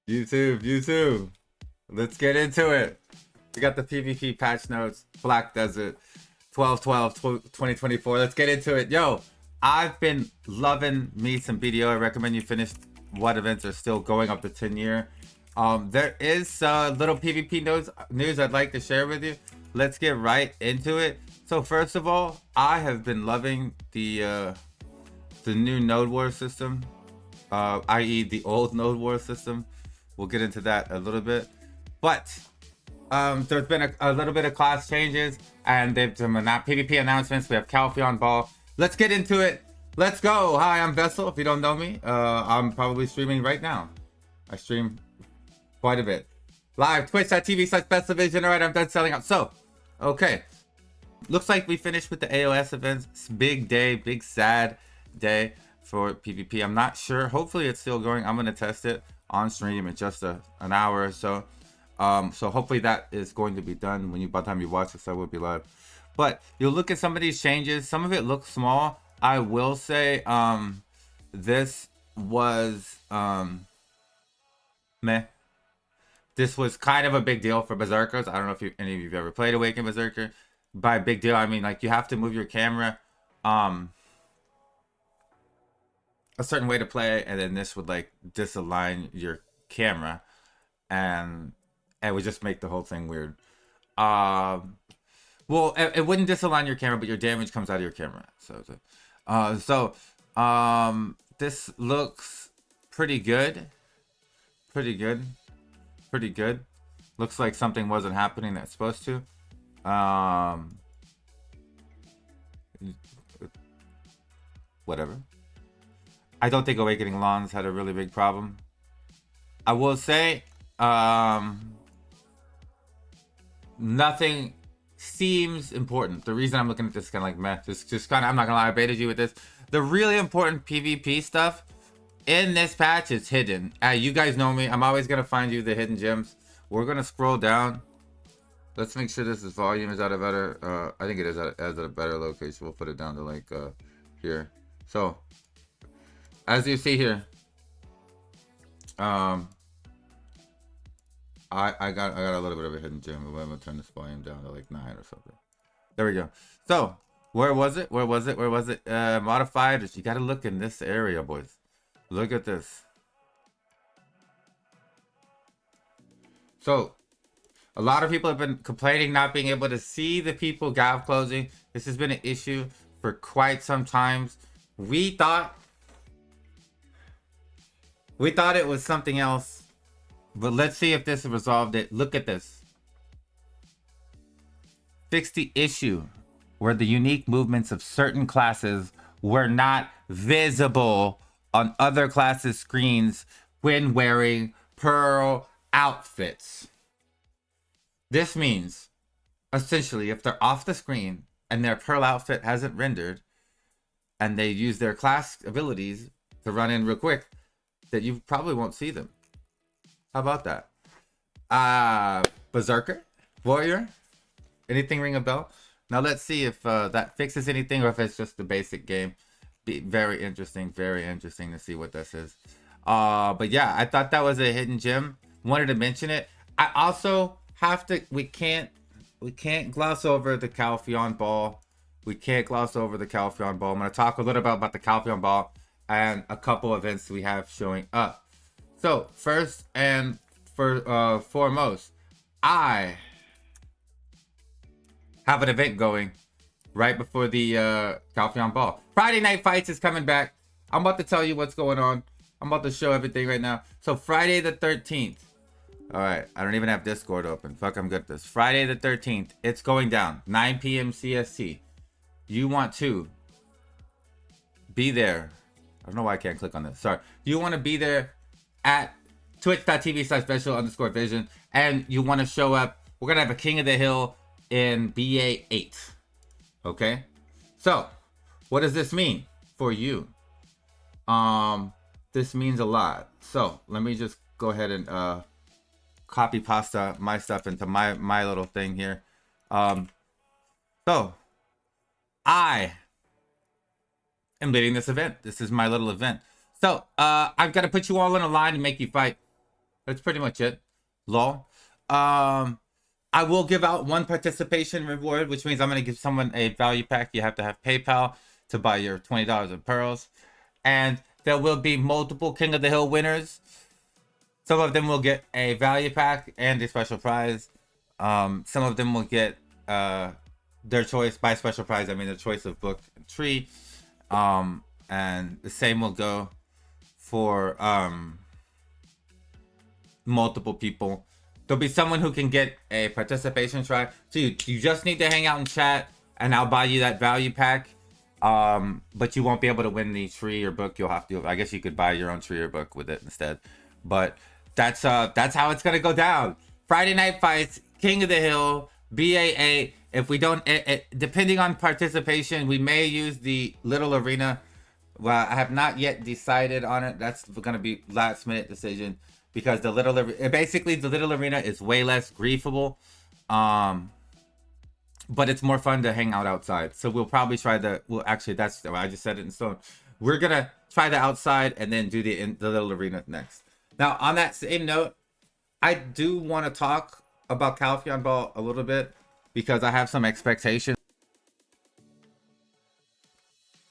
YouTube. Let's get into it. We got the PvP patch notes, Black Desert, 12/12/2024. Let's get into it. Yo, I've been loving me some BDO. I recommend you finish what events are still going up to 10 year. There is little PvP news I'd like to share with you. Let's get right into it. So first of all, I have been loving the new Node War system, i.e. the old Node War system. We'll get into that a little bit. But there's been a little bit of class changes, and they've some PvP announcements. We have Calpheon Ball. Let's get into it. Let's go. Hi, I'm Vessel. If you don't know me, I'm probably streaming right now. I stream quite a bit. Live, twitch.tv/bestdivision. All right, I'm done selling out. So, okay. Looks like we finished with the AOS events. It's a big day, big sad day for PvP. I'm not sure. Hopefully it's still going. I'm going to test it on stream in just an hour or so. So hopefully that is going to be done by the time you watch this. I will be live. But you'll look at some of these changes. Some of it looks small. I will say this was meh. This was kind of a big deal for Berserkers. I don't know if any of you have ever played Awakened Berserker. By big deal, I mean like you have to move your camera a certain way to play, and then this would like disalign your camera, and it would just make the whole thing weird. Well, it wouldn't disalign your camera, but your damage comes out of your camera. This looks pretty good. Looks like something wasn't happening that's supposed to. Whatever. I don't think Awakening Lawns had a really big problem. I will say, nothing seems important. The reason I'm looking at this kind of like meh, just kind of, I'm not gonna lie, I baited you with this. The really important PvP stuff in this patch is hidden. You guys know me. I'm always gonna find you the hidden gems. We're gonna scroll down. Let's make sure this is volume is at a better. I think it is at a better location. We'll put it down to like here. So as you see here, I got a little bit of a hidden gem. I'm gonna turn this volume down to like 9 or something. There we go. So where was it? Modified. You gotta look in this area, boys. Look at this. So a lot of people have been complaining not being able to see the people gav closing. This has been an issue for quite some time. We thought it was something else, but let's see if this resolved it. Look at this. Fix the issue where the unique movements of certain classes were not visible on other classes' screens when wearing Pearl outfits. This means, essentially, if they're off the screen and their Pearl outfit hasn't rendered, and they use their class abilities to run in real quick, that you probably won't see them. How about that? Berserker? Warrior? Anything ring a bell? Now let's see if that fixes anything or if it's just the basic game. Be very interesting to see what this is. But yeah, I thought that was a hidden gem. Wanted to mention it. I also have to, we can't gloss over the Calpheon Ball. I'm going to talk a little bit about the Calpheon Ball and a couple events we have showing up. So first and foremost, I have an event going right before the Calpheon Ball. Friday Night Fights is coming back. I'm about to tell you what's going on. I'm about to show everything right now. So Friday the 13th. All right, I don't even have Discord open. Fuck, I'm good at this. Friday the 13th, it's going down, 9 p.m. CST. You want to be there. I don't know why I can't click on this. Sorry. You want to be there at twitch.tv/special_vision, and you want to show up. We're going to have a King of the Hill in BA8. Okay? So, what does this mean for you? This means a lot. So, let me just go ahead and copy pasta my stuff into my little thing here. So I am leading this event. This is my little event. So I've got to put you all in a line and make you fight. That's pretty much it. Lol. I will give out one participation reward, which means I'm going to give someone a value pack. You have to have PayPal to buy your $20 in pearls. And there will be multiple King of the Hill winners. Some of them will get a value pack and a special prize. Some of them will get their choice. By special prize, I mean their choice of book and tree. And the same will go for multiple people. There'll be someone who can get a participation try. So you just need to hang out and chat, and I'll buy you that value pack. But you won't be able to win the tree or book. You'll have to, I guess you could buy your own tree or book with it instead. But that's how it's gonna go down. Friday night fights, King of the Hill, BAA. If we don't, depending on participation, we may use the little arena. Well, I have not yet decided on it. That's gonna be last minute decision because the little arena is way less griefable. But it's more fun to hang out outside. So we'll probably try that's I just said it in stone. We're gonna try the outside and then do the little arena next. Now, on that same note, I do want to talk about Calpheon Ball a little bit because I have some expectations.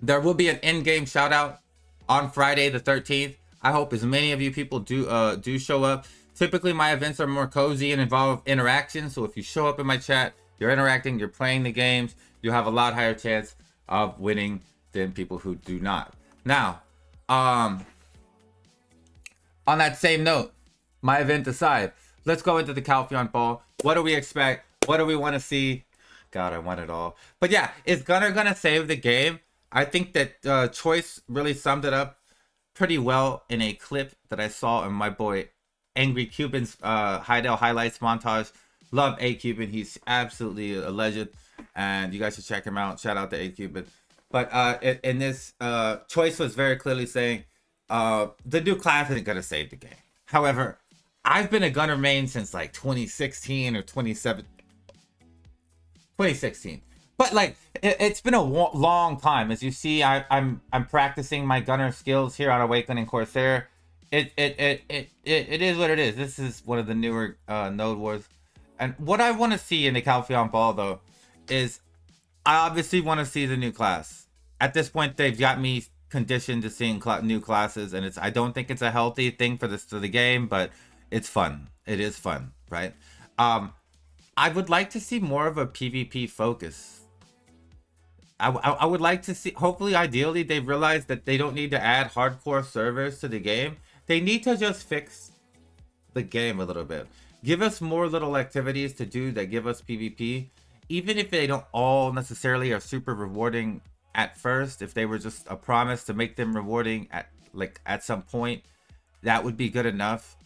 There will be an in-game shout out on Friday the 13th. I hope as many of you people do show up. Typically, my events are more cozy and involve interaction. So if you show up in my chat, you're interacting, you're playing the games, you have a lot higher chance of winning than people who do not. Now, on that same note, my event aside, let's go into the Calpheon Ball. What do we expect? What do we want to see? God, I want it all. But yeah, is Gunner gonna save the game? I think that Choice really summed it up pretty well in a clip that I saw in my boy Angry Cuban's Heidel highlights montage. Love A Cuban. He's absolutely a legend, and you guys should check him out. Shout out to A Cuban. But in this, Choice was very clearly saying the new class isn't gonna save the game. However, I've been a Gunner main since like 2016 or 2016. But like it's been a long time. As you see, I'm practicing my Gunner skills here on Awakening Corsair. It is what it is. This is one of the newer node wars. And what I want to see in the Calpheon Ball, though, is I obviously want to see the new class. At this point, they've got me conditioned to seeing new classes, and I don't think it's a healthy thing for the game, but it's fun. It is fun, right? I would like to see more of a PvP focus. I would like to see, hopefully, ideally, they've realized that they don't need to add hardcore servers to the game. They need to just fix the game a little bit. Give us more little activities to do that give us PvP. Even if they don't all necessarily are super rewarding at first, if they were just a promise to make them rewarding at some point, that would be good enough.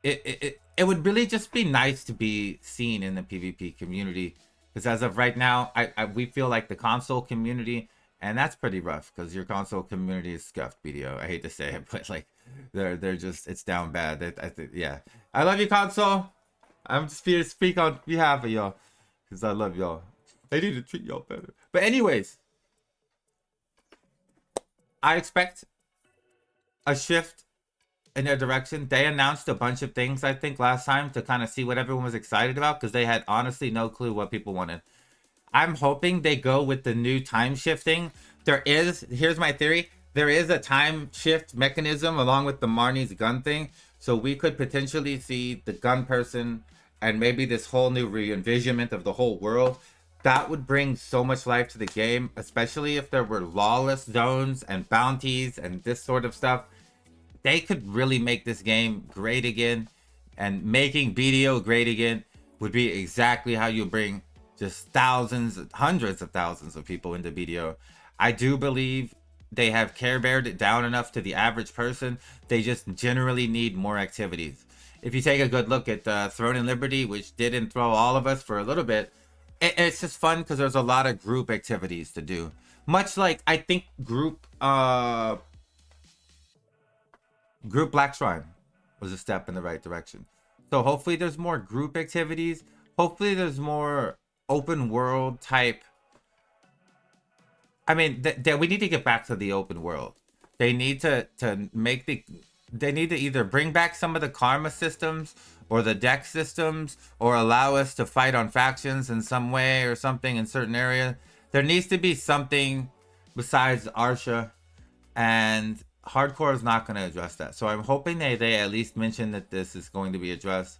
It would really just be nice to be seen in the PvP community. Because as of right now, we feel like the console community, and that's pretty rough because your console community is scuffed, BDO. I hate to say it, but like they're just, it's down bad. Yeah. I love you, console. I'm just here to speak on behalf of y'all because I love y'all. They need to treat y'all better. But anyways, I expect a shift in their direction. They announced a bunch of things, I think, last time to kind of see what everyone was excited about because they had honestly no clue what people wanted. I'm hoping they go with the new time shifting. Here's my theory. There is a time shift mechanism along with the Marnie's gun thing. So we could potentially see the gun person and maybe this whole new re-envisionment of the whole world. That would bring so much life to the game, especially if there were lawless zones and bounties and this sort of stuff. They could really make this game great again, and making BDO great again would be exactly how you bring just thousands, hundreds of thousands of people into BDO. I do believe they have Care Beared it down enough to the average person. They just generally need more activities. If you take a good look at Throne and Liberty, which did enthrall all of us for a little bit, it's just fun because there's a lot of group activities to do. Much like, I think group Black Shrine was a step in the right direction. So hopefully there's more group activities. Hopefully there's more open world type. I mean, we need to get back to the open world. They need to make they need to either bring back some of the karma systems or the deck systems, or allow us to fight on factions in some way or something in certain areas. There needs to be something besides Arsha, and hardcore is not going to address that. So I'm hoping they at least mention that this is going to be addressed,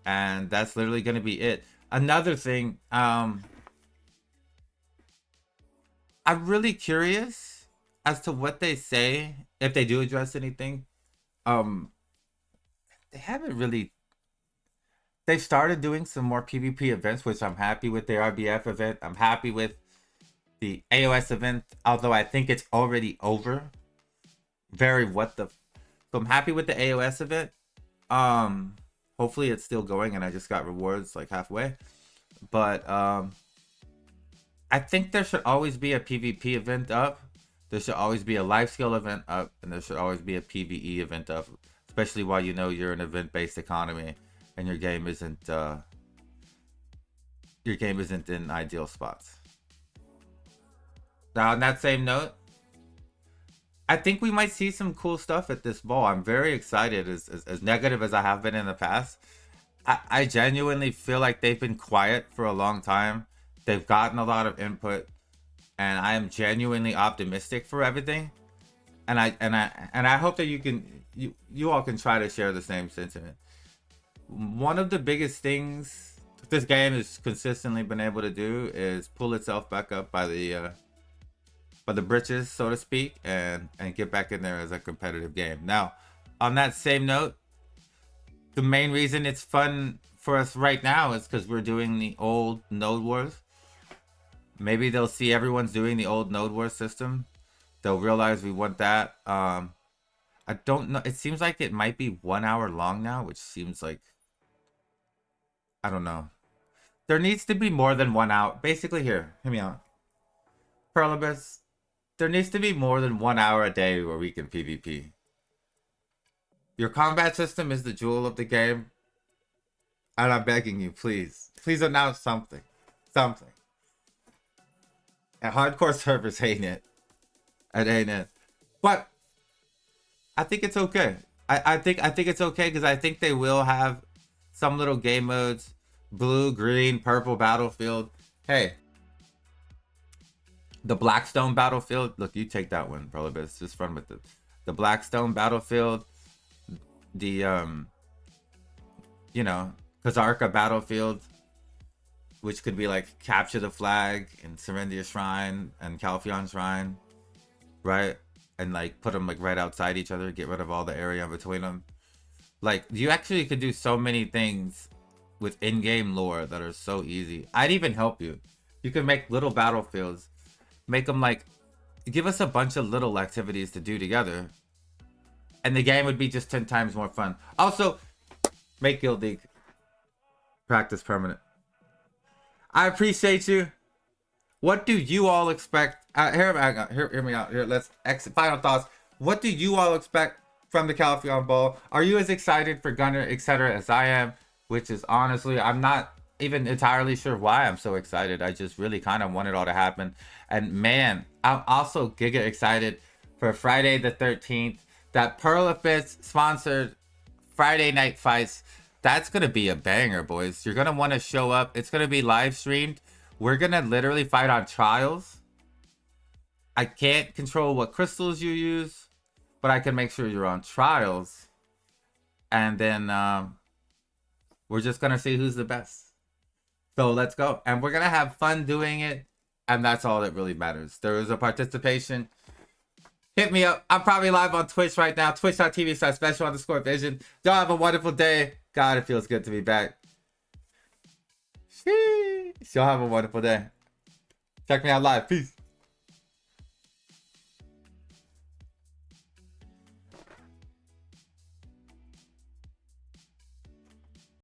and that's literally going to be it. Another thing, I'm really curious as to what they say if they do address anything. They haven't really. They've started doing some more PvP events, which I'm happy with. The RBF event, I'm happy with the AOS event, although I think it's already over. Very what the. So I'm happy with the AOS event. Hopefully it's still going, and I just got rewards like halfway. But I think there should always be a PvP event up. There should always be a life skill event up, and there should always be a PvE event up, especially while you know you're an event-based economy and your game isn't in ideal spots. Now, on that same note, I think we might see some cool stuff at this ball. I'm very excited. As negative as I have been in the past, I genuinely feel like they've been quiet for a long time. They've gotten a lot of input, and I am genuinely optimistic for everything. And I hope that you all can try to share the same sentiment. One of the biggest things this game has consistently been able to do is pull itself back up by the britches, so to speak, and get back in there as a competitive game. Now, on that same note, the main reason it's fun for us right now is because we're doing the old Node Wars. Maybe they'll see everyone's doing the old Node Wars system. They'll realize we want that. I don't know. It seems like it might be 1 hour long now, which seems like, I don't know. There needs to be more than 1 hour. Basically, hear me out. Perlibus, there needs to be more than 1 hour a day where we can PvP. Your combat system is the jewel of the game. And I'm begging you, please announce something. Something. And hardcore servers ain't it. It ain't it. But I think it's okay. I think it's okay, because I think they will have some little game modes. Blue, green, purple battlefield. Hey. The Blackstone battlefield. Look, you take that one, Prolibus. Just run with it. The Blackstone battlefield. The Kazarka battlefield, which could be like capture the flag and Serendia Shrine and Calpheon Shrine, right? And like put them like right outside each other, get rid of all the area between them. Like, you actually could do so many things with in-game lore that are so easy. I'd even help you. You can make little battlefields, make them like, give us a bunch of little activities to do together, and the game would be just 10 times more fun. Also, make Guild League practice permanent. I appreciate you. What do you all expect? Hear me out. Here, let's exit. Final thoughts. What do you all expect from the Calpheon Bowl? Are you as excited for Gunner, etc. as I am? Which is honestly, I'm not even entirely sure why I'm so excited. I just really kind of want it all to happen. And man, I'm also giga excited for Friday the 13th. That Perlifist sponsored Friday night fights. That's going to be a banger, boys. You're going to want to show up. It's going to be live streamed. We're going to literally fight on trials. I can't control what crystals you use, but I can make sure you're on trials. And then we're just going to see who's the best. So let's go. And we're going to have fun doing it. And that's all that really matters. There is a participation. Hit me up. I'm probably live on Twitch right now. Twitch.tv/special_vision. Y'all have a wonderful day. God, it feels good to be back. Sheesh. Y'all have a wonderful day. Check me out live. Peace.